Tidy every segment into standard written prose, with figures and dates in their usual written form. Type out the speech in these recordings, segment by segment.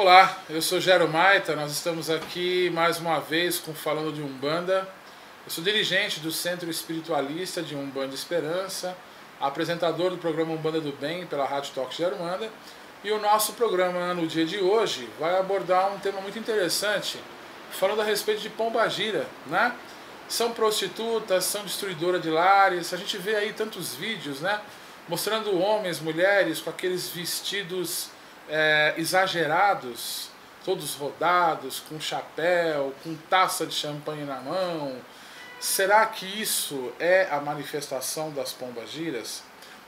Olá, eu sou Gero Maita, nós estamos aqui mais uma vez falando de Umbanda. Eu sou dirigente do Centro Espiritualista de Umbanda Esperança, apresentador do programa Umbanda do Bem pela Rádio Talk Gero Manda, e o nosso programa no dia de hoje vai abordar um tema muito interessante, falando a respeito de pombagira, né? São prostitutas, são destruidoras de lares, a gente vê aí tantos vídeos, né? Mostrando homens, mulheres com aqueles vestidos exagerados, todos rodados, com chapéu, com taça de champanhe na mão. Será que isso é a manifestação das pombagiras?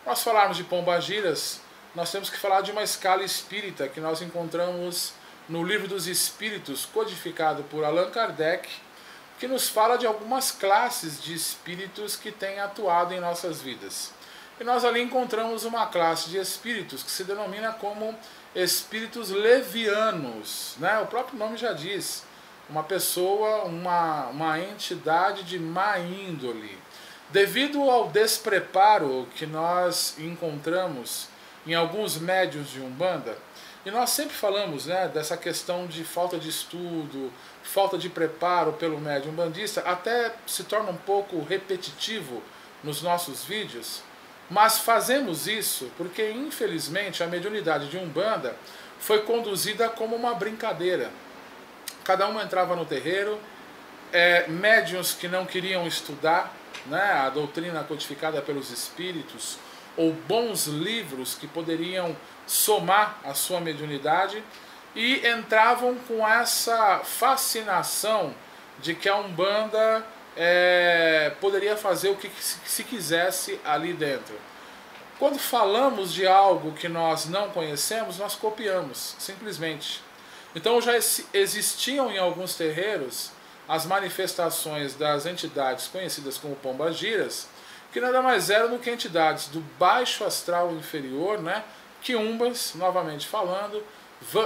Nós falarmos de pombagiras, nós temos que falar de uma escala espírita que nós encontramos no Livro dos Espíritos, codificado por Allan Kardec, que nos fala de algumas classes de espíritos que têm atuado em nossas vidas. E nós ali encontramos uma classe de espíritos que se denomina como espíritos levianos, né? O próprio nome já diz, uma pessoa, uma entidade de má índole. Devido ao despreparo que nós encontramos em alguns médiuns de Umbanda, e nós sempre falamos, né, dessa questão de falta de estudo, falta de preparo pelo médium umbandista, até se torna um pouco repetitivo nos nossos vídeos, mas fazemos isso porque, infelizmente, a mediunidade de Umbanda foi conduzida como uma brincadeira. Cada um entrava no terreiro, médiuns que não queriam estudar, né, a doutrina codificada pelos espíritos, ou bons livros que poderiam somar a sua mediunidade, e entravam com essa fascinação de que a Umbanda poderia fazer o que se quisesse ali dentro. Quando falamos de algo que nós não conhecemos, nós copiamos, simplesmente. Então já existiam em alguns terreiros as manifestações das entidades conhecidas como pombagiras, que nada mais eram do que entidades do baixo astral inferior, né? Quiumbas, novamente falando,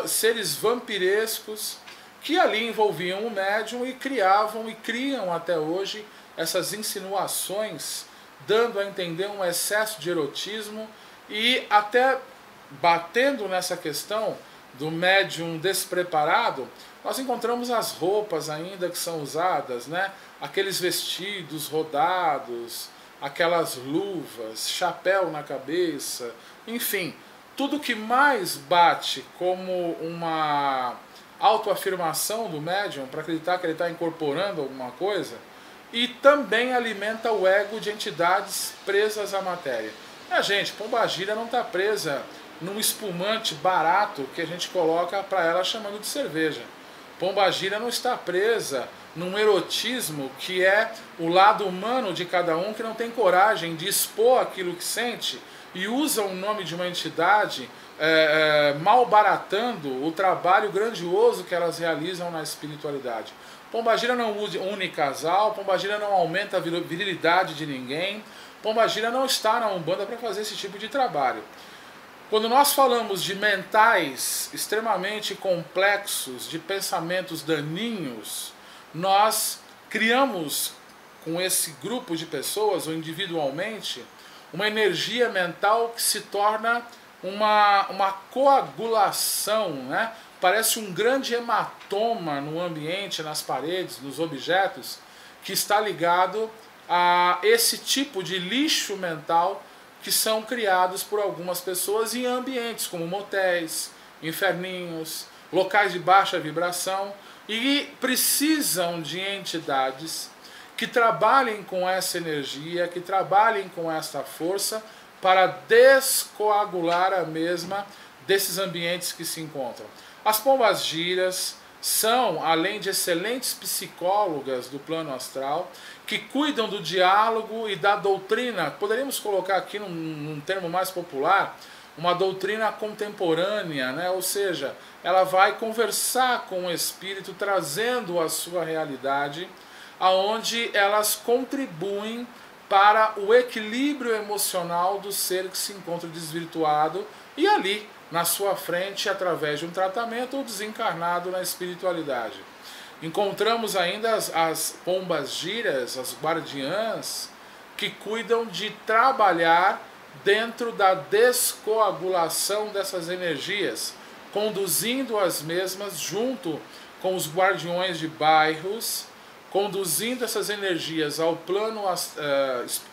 seres vampirescos, que ali envolviam o médium e criavam e criam até hoje essas insinuações, dando a entender um excesso de erotismo e até batendo nessa questão do médium despreparado, nós encontramos as roupas ainda que são usadas, né? Aqueles vestidos rodados, aquelas luvas, chapéu na cabeça, enfim, tudo que mais bate como uma autoafirmação do médium para acreditar que ele está incorporando alguma coisa, e também alimenta o ego de entidades presas à matéria. Gente, pombagira não está presa num espumante barato que a gente coloca para ela chamando de cerveja. Pombagira não está presa num erotismo que é o lado humano de cada um, que não tem coragem de expor aquilo que sente e usa o nome de uma entidade malbaratando o trabalho grandioso que elas realizam na espiritualidade. Pombagira não une casal, pombagira não aumenta a virilidade de ninguém, pombagira não está na Umbanda para fazer esse tipo de trabalho. Quando nós falamos de mentais extremamente complexos, de pensamentos daninhos, nós criamos com esse grupo de pessoas, ou individualmente, uma energia mental que se torna uma coagulação, né? Parece um grande hematoma no ambiente, nas paredes, nos objetos, que está ligado a esse tipo de lixo mental que são criados por algumas pessoas em ambientes como motéis, inferninhos, locais de baixa vibração, e precisam de entidades que trabalhem com essa energia, que trabalhem com essa força para descoagular a mesma desses ambientes que se encontram. As pombagiras são, além de excelentes psicólogas do plano astral, que cuidam do diálogo e da doutrina, poderíamos colocar aqui num termo mais popular, uma doutrina contemporânea, né? Ou seja, ela vai conversar com o espírito, trazendo a sua realidade, aonde elas contribuem para o equilíbrio emocional do ser que se encontra desvirtuado e ali, na sua frente, através de um tratamento ou desencarnado na espiritualidade. Encontramos ainda as pombagiras, as guardiãs, que cuidam de trabalhar dentro da descoagulação dessas energias, conduzindo as mesmas junto com os guardiões de bairros, conduzindo essas energias ao plano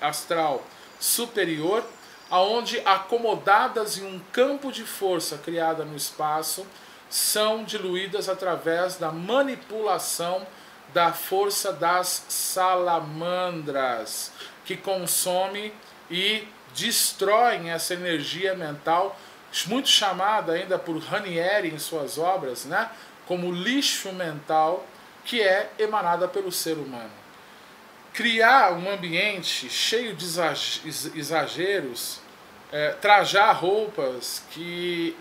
astral superior, aonde acomodadas em um campo de força criada no espaço, são diluídas através da manipulação da força das salamandras, que consome e destroem essa energia mental, muito chamada ainda por Ranieri em suas obras, né, como lixo mental, que é emanada pelo ser humano. Criar um ambiente cheio de exageros, trajar roupas que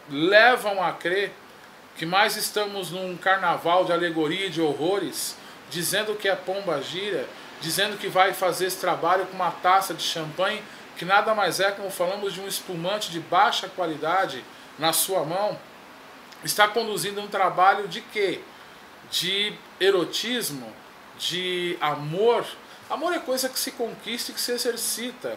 levam a crer que mais estamos num carnaval de alegoria e de horrores, dizendo que é pombagira, dizendo que vai fazer esse trabalho com uma taça de champanhe, que nada mais é, como falamos, de um espumante de baixa qualidade na sua mão, está conduzindo um trabalho de quê? De erotismo, de amor. Amor é coisa que se conquista e que se exercita,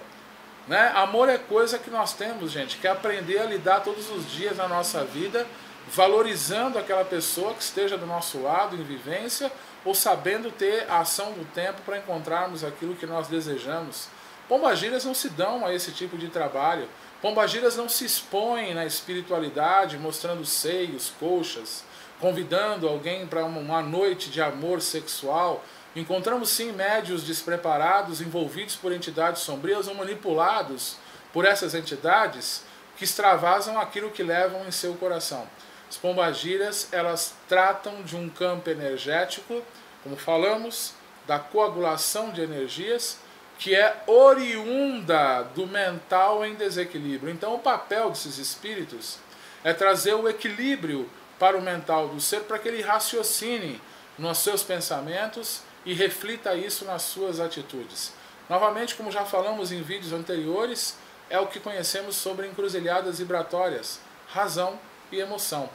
né? Amor é coisa que nós temos, gente, que é aprender a lidar todos os dias na nossa vida, valorizando aquela pessoa que esteja do nosso lado em vivência, ou sabendo ter a ação do tempo para encontrarmos aquilo que nós desejamos. Pombagiras não se dão a esse tipo de trabalho. Pombagiras não se expõem na espiritualidade, mostrando seios, coxas, convidando alguém para uma noite de amor sexual. Encontramos sim médios despreparados, envolvidos por entidades sombrias ou manipulados por essas entidades que extravasam aquilo que levam em seu coração. As pombagiras, elas tratam de um campo energético, como falamos, da coagulação de energias, que é oriunda do mental em desequilíbrio. Então o papel desses espíritos é trazer o equilíbrio para o mental do ser, para que ele raciocine nos seus pensamentos e reflita isso nas suas atitudes. Novamente, como já falamos em vídeos anteriores, é o que conhecemos sobre encruzilhadas vibratórias, razão e emoção.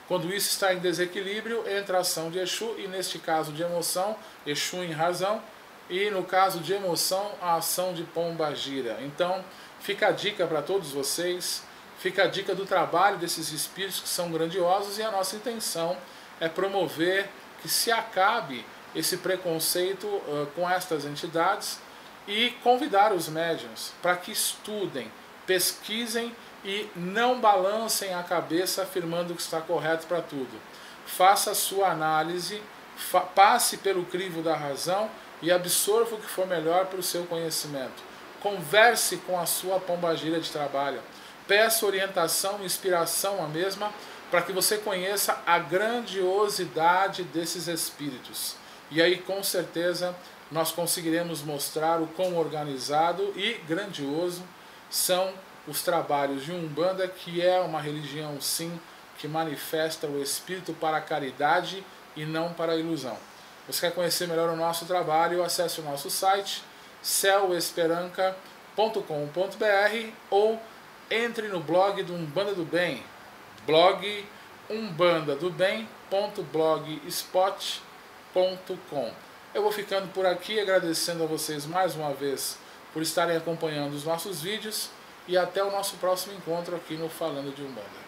Quando isso está em desequilíbrio, entra a ação de Exu, e neste caso de emoção, Exu em razão, e no caso de emoção, a ação de Pombagira. Então, fica a dica para todos vocês, fica a dica do trabalho desses espíritos que são grandiosos, e a nossa intenção é promover que se acabe esse preconceito com estas entidades e convidar os médiuns para que estudem, pesquisem e não balancem a cabeça afirmando que está correto para tudo. Faça a sua análise, passe pelo crivo da razão e absorva o que for melhor para o seu conhecimento. Converse com a sua pombagira de trabalho. Peça orientação e inspiração à mesma para que você conheça a grandiosidade desses espíritos. E aí, com certeza, nós conseguiremos mostrar o quão organizado e grandioso são os trabalhos de Umbanda, que é uma religião, sim, que manifesta o espírito para a caridade e não para a ilusão. Você quer conhecer melhor o nosso trabalho? Acesse o nosso site celesperanca.com.br ou entre no blog do Umbanda do Bem, blog umbandadobem.blogspot.com. Eu vou ficando por aqui, agradecendo a vocês mais uma vez por estarem acompanhando os nossos vídeos, e até o nosso próximo encontro aqui no Falando de Umbanda.